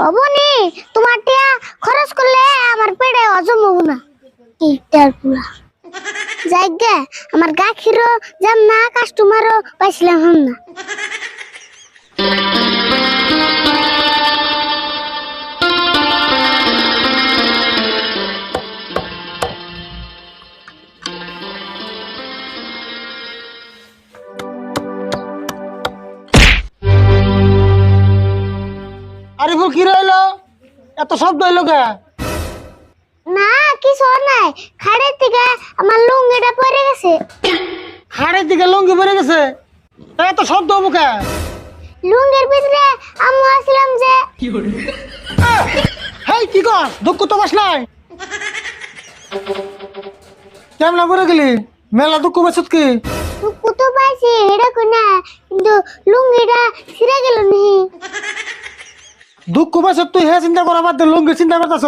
অবনি তোমার টিয়া খরচ করলে আমার পেটে হজম হবো না। ইটার পুরা জায়গা আমার গাখিরও যাম না, কাস্টমারও পাইছিলাম হাম না। আরে বল কি রইলো, এত শব্দ হইলো কে? না কিছু নাই, খাড়ের থেকে আমার লুঙ্গিটা পরে গেছে। হাড়ের দিকে লুঙ্গি পরে গেছে, এত শব্দ হবো কে? লুঙ্গির ভিতরে আম্মু আসলাম যে। হেই কি কর, দুঃখ তো বাস নাই কেমন পরে গেলি? মেলা দুঃখ বাসত কি? কত পাইছি এটা কই না, কিন্তু লুঙ্গিটা ছিঁড়ে গেল নি। দুঃখ বাসত তুই হে চিন্তা করা বাদ দে, লুঙ্গি চিন্তা করতেছ।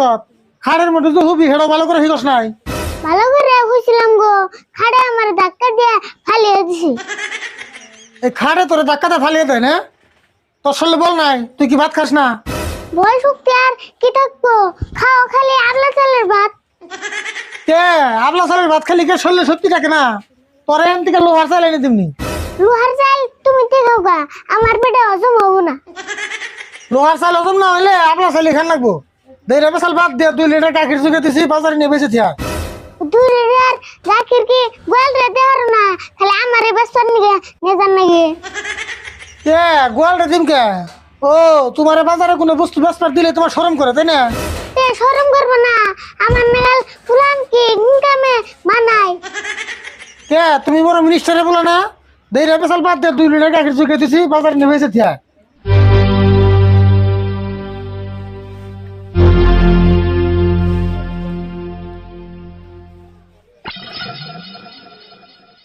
হাড়ের মধ্যে তো হবি, হেডো ভালো করে হিগস নাই। ভালো করে হইছিলাম গো, খাড়ে আমার ধাক্কা দিয়ে ফালিয়ে দিছি। এই খাড়ে তোরে ধাক্কাতে ফালিয়ে দেয় না? তোর শরীরে বল নাই, তুই কি ভাত খাস না? বয় শক্তি আর কি থাকবো, খাও খালি আবলা চালের ভাত। কে আবলা সালের ভাত খালি কে শরীরে সত্যি থাকে না? তোরে এন থেকে লোহার চাল এনে দিমনি। লোহার চাল তুমি দেখাও গা, আমার পেটে হজম হবো না। লোহার চাল হজম না হইলে আবলা চাল খান লাগবো। দেড় চাল বাদ দিয়ে 2 লিটার গাখির চুকে দিছি, বাজারে নিয়ে বেঁচে থিয়া। দুই লিটার গাখির কি গোয়াল রে দেওয়ার না, খালি আমারে বেসন নিয়ে নেজান নাকি? কে গোয়ালটা দিম কে? ও তোমার বাজারে কোনো বস্তু বেচবার দিলে তোমার শরম করে, তাই না? এ শরম করবো না, আমার মেগাল ফুলান কি ইনকামে মানাই। কে তুমি বড় মিনিস্টারে বলো না? দেড় চাল বাদ দিয়ে 2 লিটার গাখির চুকে দিছি, বাজারে নিয়ে বেঁচে থিয়া।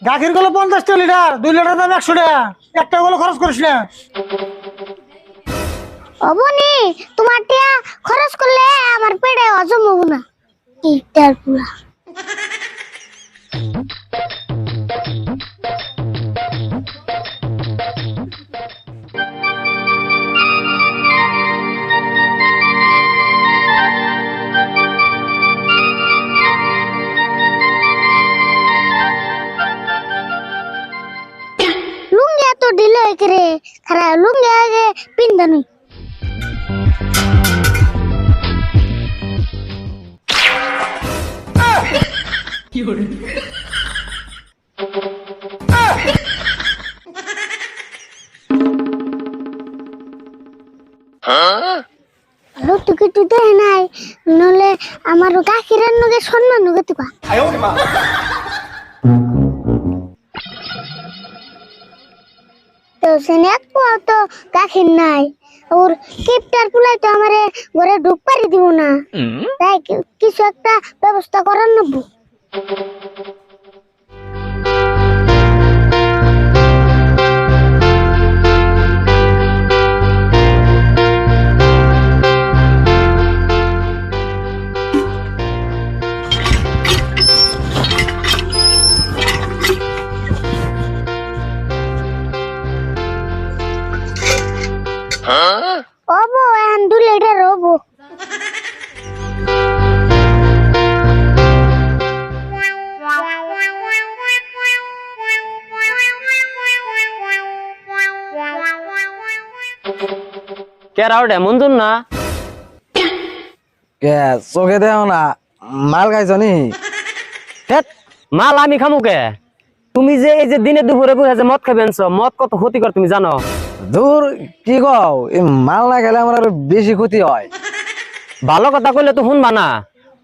গাখির গুলো 50 লিটার, 2 লিটার দাম 100 টাকা, একটা গুলো খরচ করিস না। অবনি তোমার টিয়া খরচ করলে আমার পেটে হজম হবো না। ইটার পুরা লুঙ্গি এত ঢিলে হয়েছে রে, খারাপ লুঙ্গি আগে পিন্দানি। লোক কিছু দেয় নাই, নলে আমার গাখিরের নগে সম্মান নগে তুকা। তো সেনে এক পোয়া তো গাখির নাই, ওর কিপটার পুলাই তো আমারে ঘরে ঢুক পারি দিব না। তাই কিছু একটা ব্যবস্থা করার নেবো। ওবো এখন 2 লিটার ওবো। কে রাউডে মঞ্জুর না? কে চোখে দেও না, মাল খাইছ নি? হেৎ, মাল আমি খামু কে? তুমি যে এই যে দিনে দুপুরে বসে যে মদ খাবেন, মদ কত ক্ষতিকর তুমি জানো? দূর কি কও, এই মাল না খেলে আমার আরো বেশি ক্ষতি হয়। ভালো কথা কইলে তো শুনবা না।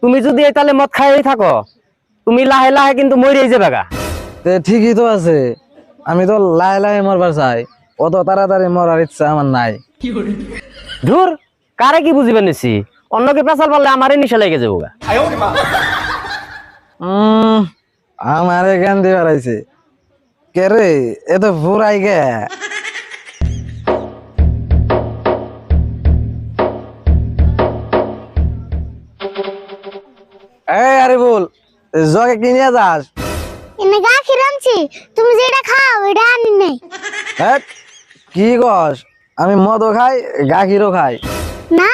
তুমি যদি এই তালে মদ খাই থাকো, তুমি লাহে লাহে কিন্তু মরেই যাবে গা। তে ঠিকই তো আছে, আমি তো লাহে লাহে মরবার চাই, অত তাড়াতাড়ি মরার ইচ্ছা আমার নাই। ধুর, কারে কি বুঝিবে নিছি? অন্যকে পেশাল পারলে আমারই নিশা লেগে যাবো গা। আমার জ্ঞান দিয়ে বেড়াইছে কে রে, এত ফুরাই গে? এই আরে বল, জগে কিনে যাস? এনে গাখির আনছি, তুমি যেটা খাও এটা আনি নাই। কি কস? আমি মদও খাই গাখিরও খাই। না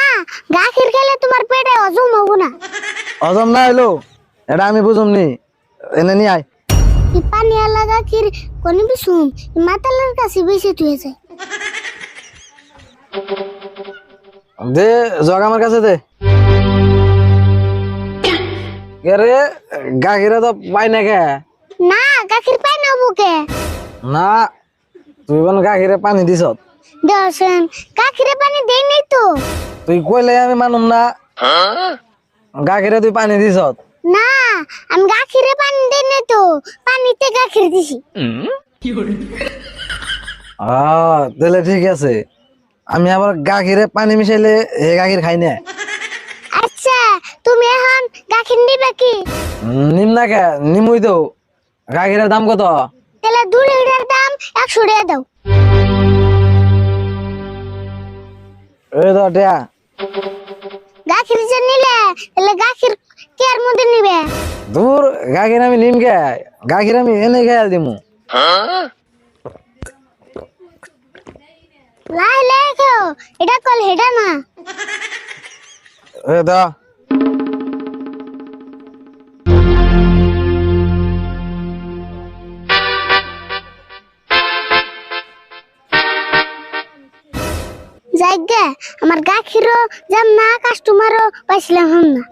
গাখির খেলে তোমার পেটে হজম হবো না। হজম না হইলো এটা আমি বুঝুমনি, এনে নিয়ে আয়। এই পানি আলা গাখির কোন বিশুম মাতালের কাছে বেশি তুই যায়। দে জগ আমার কাছে দে। কে রে গাখিরে তো পাই না কে? না গাখির পাই না বুকে। না তুই কোন গাখিরে পানি দিছ? দর্শন গাখিরে পানি দেই নাই তো। তুই কইলে আমি মানুম না। গাখিরে তুই পানি দিছ? না আমি গাখিরে পানি দেই নাই তো, পানিতে গাখির দিছি। তাহলে ঠিক আছে, আমি আবার গাখিরে পানি মিশাইলে হে গাখির খাই না। আচ্ছা তুমি এখন গাখির নিবে কি? নিম না কে? নিমুই তো। গাখিরের দাম কত? তাহলে 2 লিটার দাম 100 টাকা দাও। এই তো টিয়া। গাখির যে নিলে তাহলে গাখির কেয়ার মধ্যে নিবে। দূর গাখির আমি নিম কে? গাখির আমি এনে খেয়াল দিমু। লাই লাই খাও, এটা কল হেডা না। এই তো যাইগে আমার গাখিরও যাম না, কাস্টমারও পাইছিলাম না।